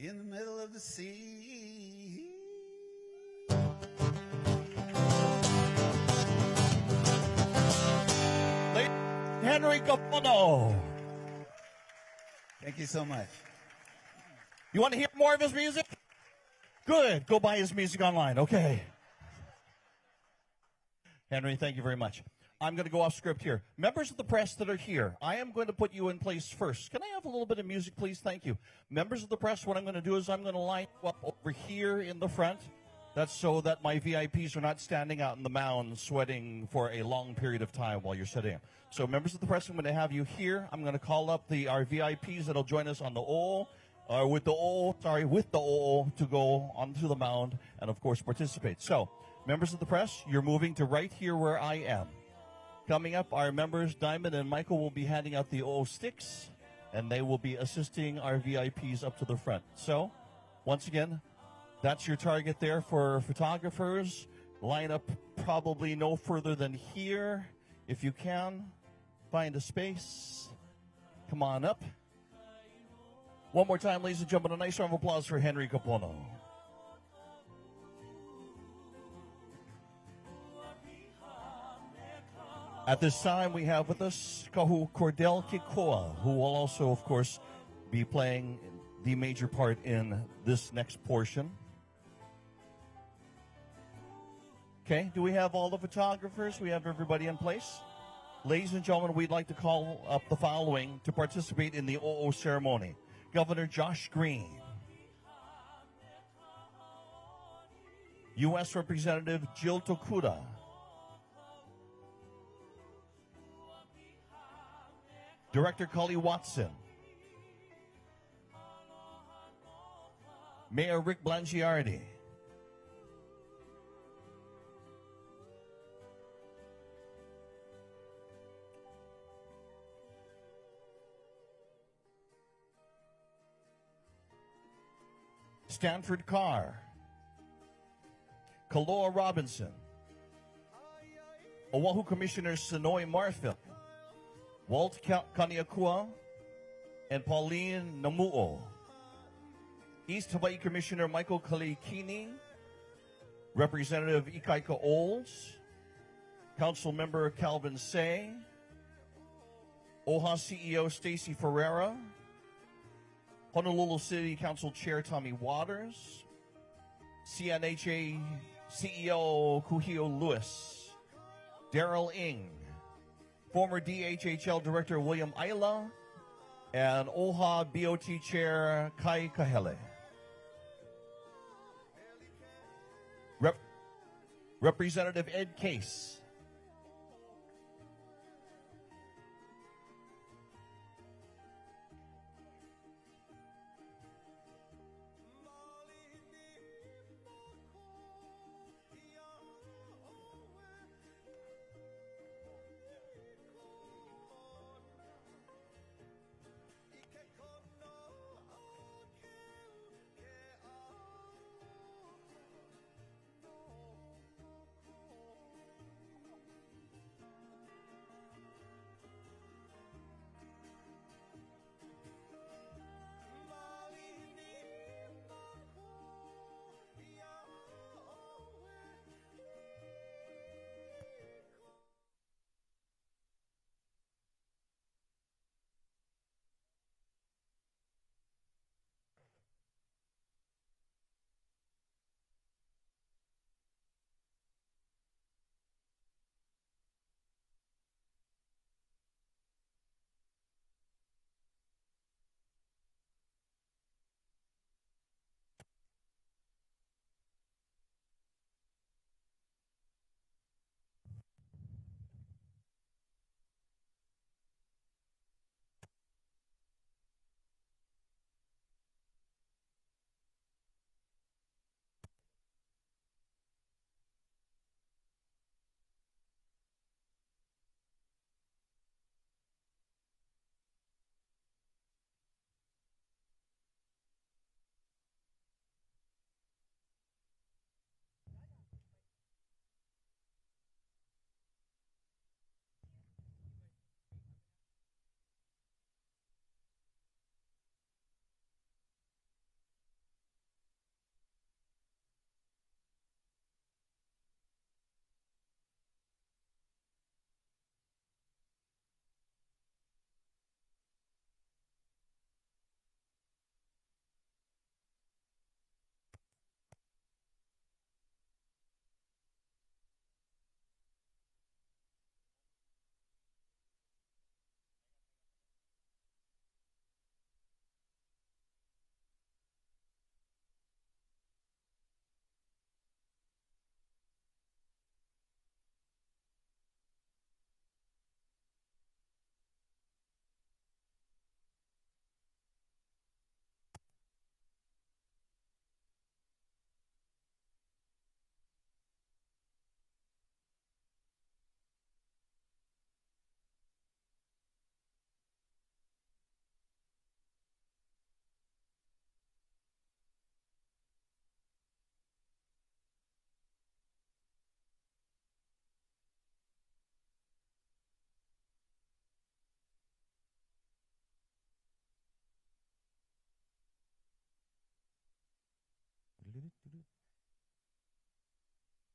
in the middle of the sea. Henry Capono. Thank you so much. You want to hear more of his music? Good. Go buy his music online. Okay. Henry, thank you very much. I'm going to go off script here. Members of the press that are here, I am going to put you in place first. Can I have a little bit of music, please? Thank you. Members of the press, what I'm going to do is I'm going to line you up over here in the front. That's so that my VIPs are not standing out in the mound sweating for a long period of time while you're sitting. So members of the press, I'm going to have you here. I'm going to call up our VIPs that'll join us on the with the O to go onto the mound and, of course, participate. So, members of the press, you're moving to right here where I am. Coming up, our members, Diamond and Michael, will be handing out the O sticks, and they will be assisting our VIPs up to the front. So, once again, that's your target there for photographers. Line up probably no further than here. If you can, find a space. Come on up. One more time, ladies and gentlemen, a nice round of applause for Henry Capono. At this time, we have with us Kahu Cordell Kikoa, who will also, of course, be playing the major part in this next portion. Okay, do we have all the photographers? We have everybody in place? Ladies and gentlemen, we'd like to call up the following to participate in the OO ceremony. Governor Josh Green, U.S. Representative Jill Tokuda, Director Cully Watson, Mayor Rick Blangiardi, Stanford Carr, Kaloa Robinson, Oahu Commissioner Sonoy Marfil, Walt Kaniakua, and Pauline Namuo, East Hawaii Commissioner Michael Kalikini, Representative Ikaika Olds, Council Member Calvin Say, OHA CEO Stacy Ferreira, Honolulu City Council Chair Tommy Waters, CNHA CEO Kuhio Lewis, Daryl Ng, former DHHL Director William Ayla, and OHA BOT Chair Kai Kahele. Representative Ed Case,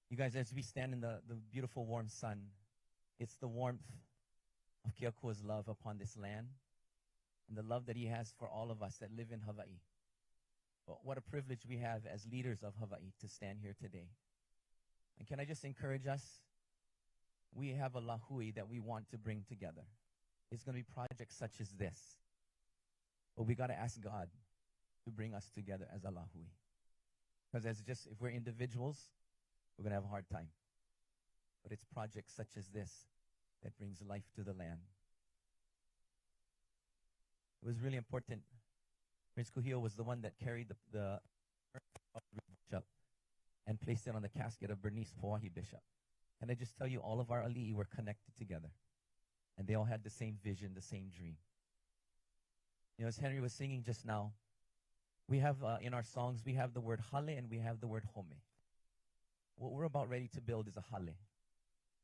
You guys, as we stand in the beautiful warm sun, it's the warmth of Keakua's love upon this land and the love that he has for all of us that live in Hawaii. But what a privilege we have as leaders of Hawaii to stand here today. And can I just encourage us? We have a lahui that we want to bring together. It's going to be projects such as this. But we got to ask God to bring us together as a lahui. Because if we're individuals, we're going to have a hard time. But it's projects such as this that brings life to the land. It was really important. Prince Kuhio was the one that carried the bishop and placed it on the casket of Bernice Pauahi Bishop. And I just tell you, all of our ali'i were connected together. And they all had the same vision, the same dream. You know, as Henry was singing just now, we have in our songs, we have the word hale and we have the word home. What we're about ready to build is a hale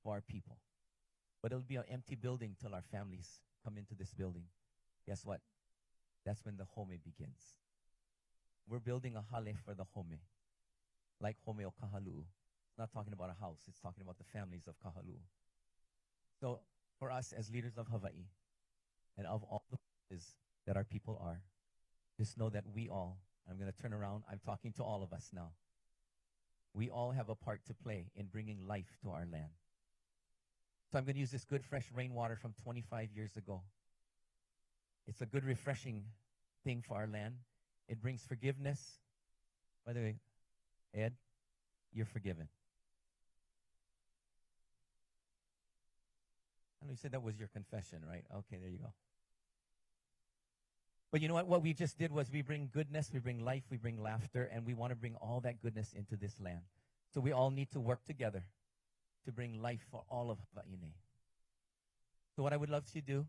for our people. But it'll be an empty building till our families come into this building. Guess what? That's when the home begins. We're building a hale for the home, like home o kahalu'u. It's not talking about a house. It's talking about the families of kahalu'u. So for us as leaders of Hawaii and of all the places that our people are, just know that we all, I'm going to turn around, I'm talking to all of us now. We all have a part to play in bringing life to our land. So I'm going to use this good fresh rainwater from 25 years ago. It's a good refreshing thing for our land. It brings forgiveness. By the way, Ed, you're forgiven. I know you said that was your confession, right? Okay, there you go. But you know what? What we just did was we bring goodness, we bring life, we bring laughter, and we want to bring all that goodness into this land. So we all need to work together to bring life for all of Hawaiʻi. So what I would love to do,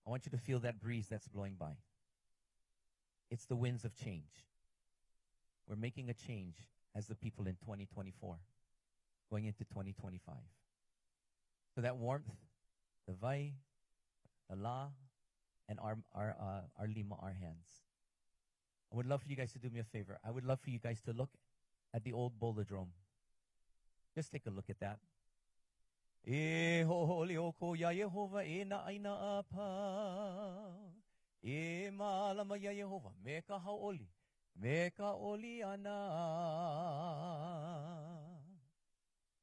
I want you to feel that breeze that's blowing by. It's the winds of change. We're making a change as the people in 2024, going into 2025. So that warmth, the vai, the la, and our lima, our hands. I would love for you guys to do me a favor. I would love for you guys to look at the old Bolodrome. Just take a look at that. E ho'oli o ko ya Yehovah e na aina apa. E malama ya Yehovah me ka hau'oli, me ka oli ana.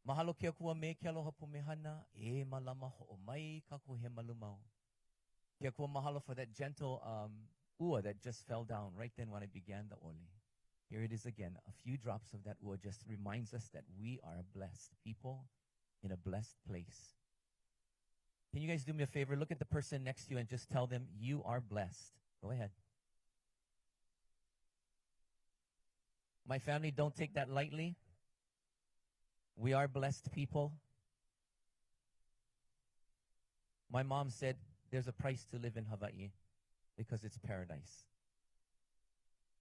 Mahalo ke akua me ke aloha pumehana e malama ho'omai ka kuhe malumau. Ke akua mahalo for that gentle ua that just fell down right then when I began the oli. Here it is again. A few drops of that ua just reminds us that we are a blessed people in a blessed place. Can you guys do me a favor? Look at the person next to you and just tell them, you are blessed. Go ahead. My family, don't take that lightly. We are blessed people. My mom said there's a price to live in Hawaii because it's paradise.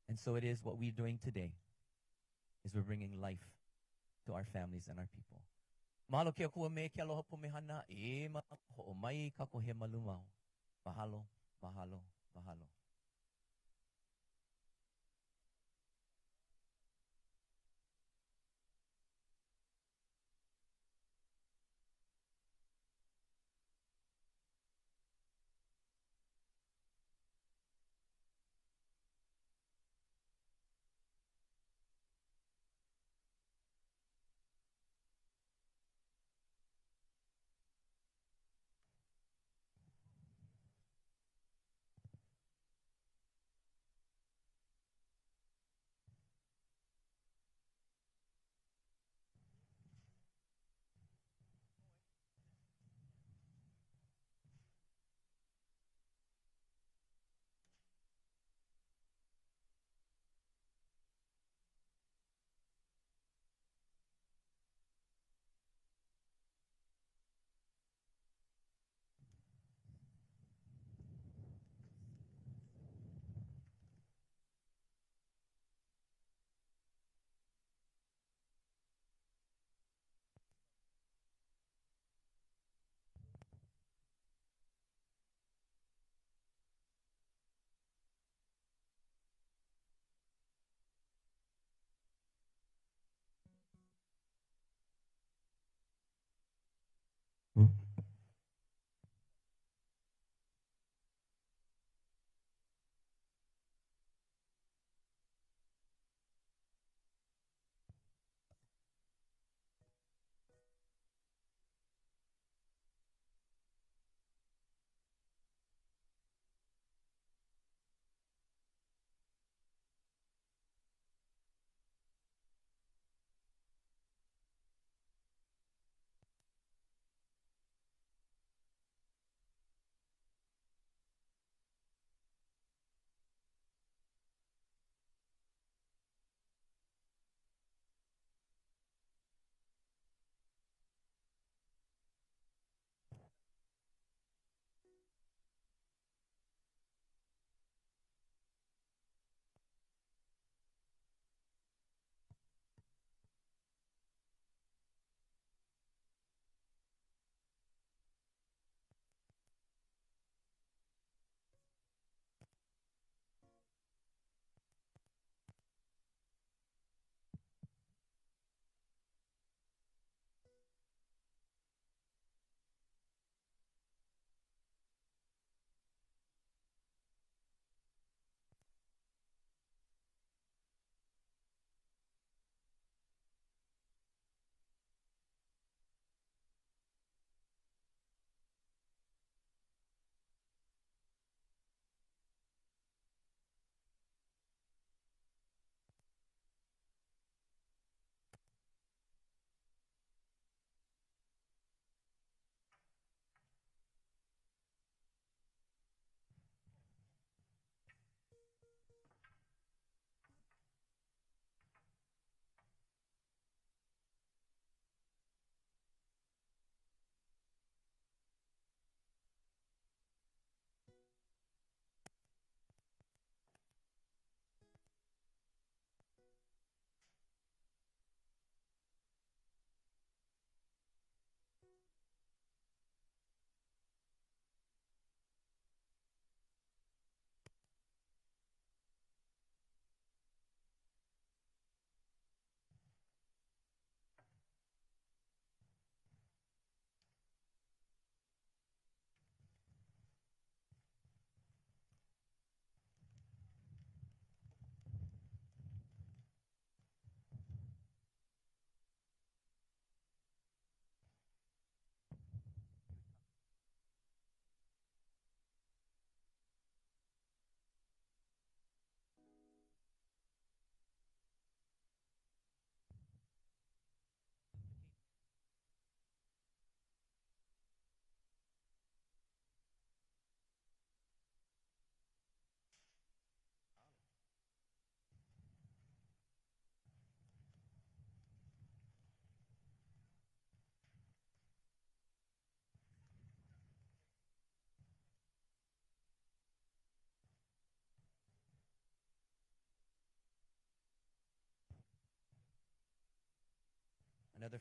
And so it is what we're doing today is we're bringing life to our families and our people. Mahalo ke akua me ke aloha pumehana e ho'omai ka kohe malumau. Mahalo, mahalo, mahalo. Another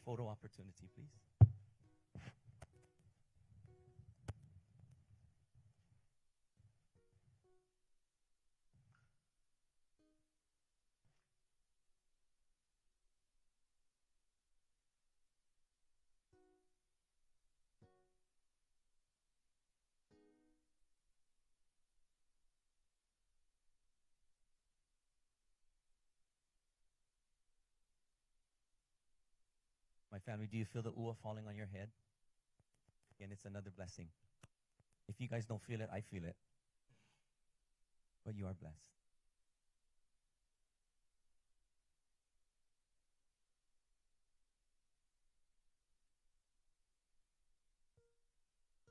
photo opportunity, please. My family, do you feel the ua falling on your head? Again, it's another blessing. If you guys don't feel it, I feel it. But you are blessed.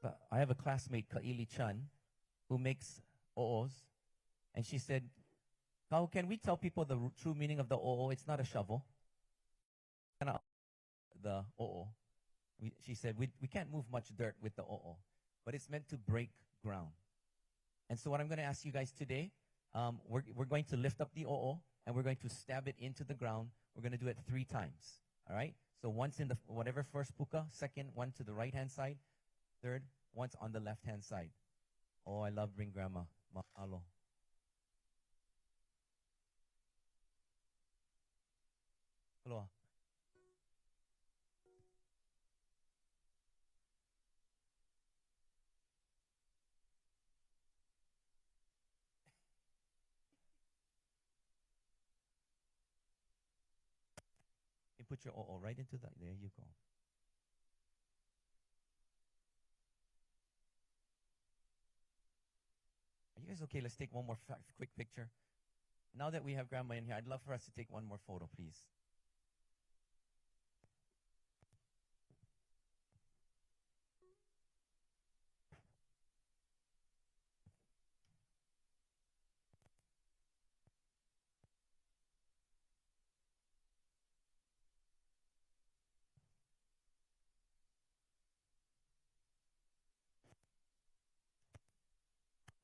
But I have a classmate, Kaili Chan, who makes o'os, and she said, "How can we tell people the true meaning of the o'o? It's not a shovel." The o'o. She said, we can't move much dirt with the o'o, but it's meant to break ground. And so what I'm going to ask you guys today, we're going to lift up the o'o, and we're going to stab it into the ground. We're going to do it 3 times, all right? So once in the whatever first puka, second one to the right-hand side, third, once on the left-hand side. Oh, I love Bring Grandma. Mahalo. Aloha. You put your o'o right into that. There you go. Are you guys okay? Let's take one more quick picture. Now that we have Grandma in here, I'd love for us to take one more photo, please.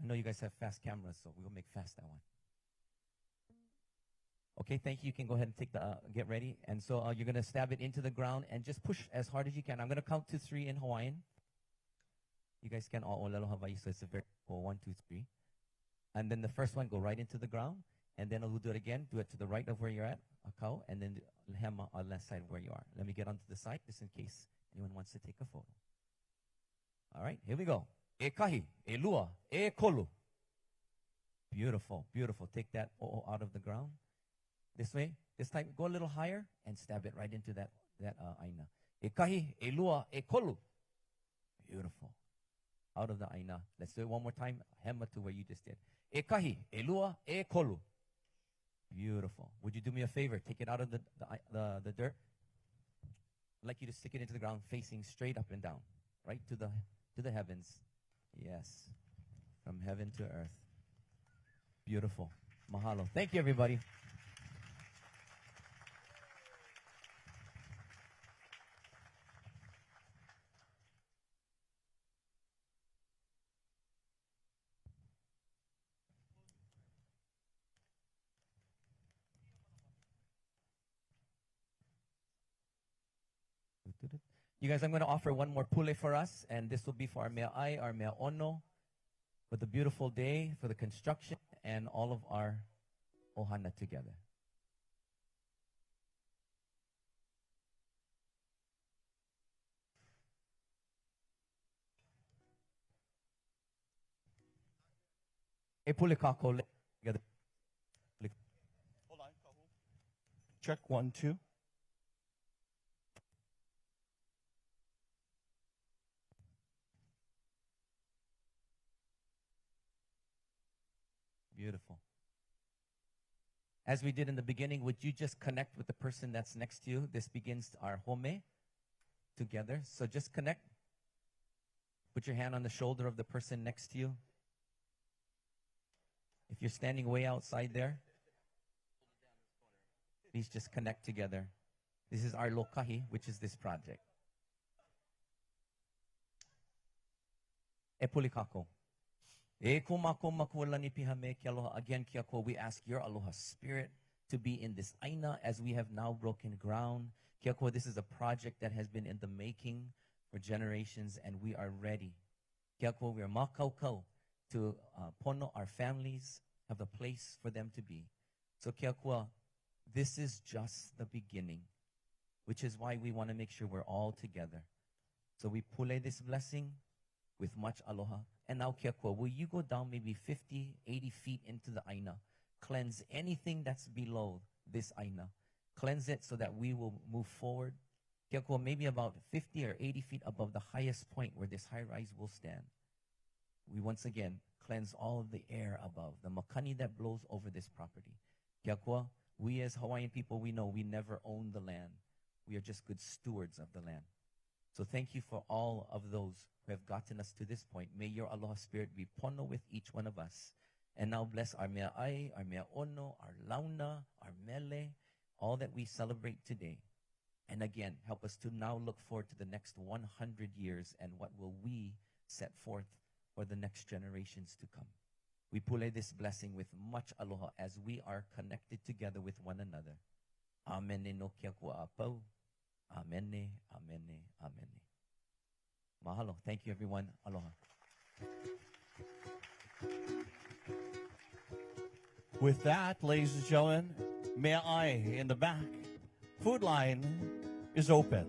I know you guys have fast cameras, so we'll make fast that one. Okay, thank you. You can go ahead and take the get ready. And so you're going to stab it into the ground and just push as hard as you can. I'm going to count to 3 in Hawaiian. You guys can all olelo Hawaii, so it's a very cool 1, 2, 3. And then the first one, go right into the ground. And then we'll do it again. Do it to the right of where you're at, a cow, and then hema on left side where you are. Let me get onto the side just in case anyone wants to take a photo. All right, here we go. E kahi, e lua, e kolu. Beautiful, beautiful. Take that o'o out of the ground. This way, this time, go a little higher and stab it right into that aina. E kahi, e lua, e kolu. Beautiful. Out of the aina. Let's do it one more time. Hema to where you just did. E kahi, e lua, e kolu. Beautiful. Would you do me a favor? Take it out of the dirt. I'd like you to stick it into the ground facing straight up and down. Right to the heavens. Yes. From heaven to earth. Beautiful. Mahalo. Thank you, everybody. You guys, I'm going to offer one more pule for us, and this will be for our mea ai, our mea ono, for the beautiful day, for the construction, and all of our ohana together. E pule kako together. Hold on, check 1, 2. Beautiful. As we did in the beginning, would you just connect with the person that's next to you? This begins our home together. So just connect. Put your hand on the shoulder of the person next to you. If you're standing way outside there, please just connect together. This is our lokahi, which is this project. E puli kako. Again, we ask your aloha spirit to be in this aina as we have now broken ground. This is a project that has been in the making for generations, and we are ready. We are makaukau to pono our families, have a place for them to be. So this is just the beginning, which is why we want to make sure we're all together. So we pule this blessing with much aloha. And now, will you go down maybe 50, 80 feet into the aina? Cleanse anything that's below this aina. Cleanse it so that we will move forward. Maybe about 50 or 80 feet above the highest point where this high rise will stand. We once again cleanse all of the air above, the makani that blows over this property. We as Hawaiian people, we know we never own the land. We are just good stewards of the land. So thank you for all of those who have gotten us to this point. May your aloha spirit be pono with each one of us. And now bless our mea ai, our mea ono, our launa, our mele, all that we celebrate today. And again, help us to now look forward to the next 100 years and what will we set forth for the next generations to come. We pule this blessing with much aloha as we are connected together with one another. Amene no kia kua apau. Amene, amene, amene. Mahalo. Thank you, everyone. Aloha. With that, ladies and gentlemen, may I in the back, food line is open.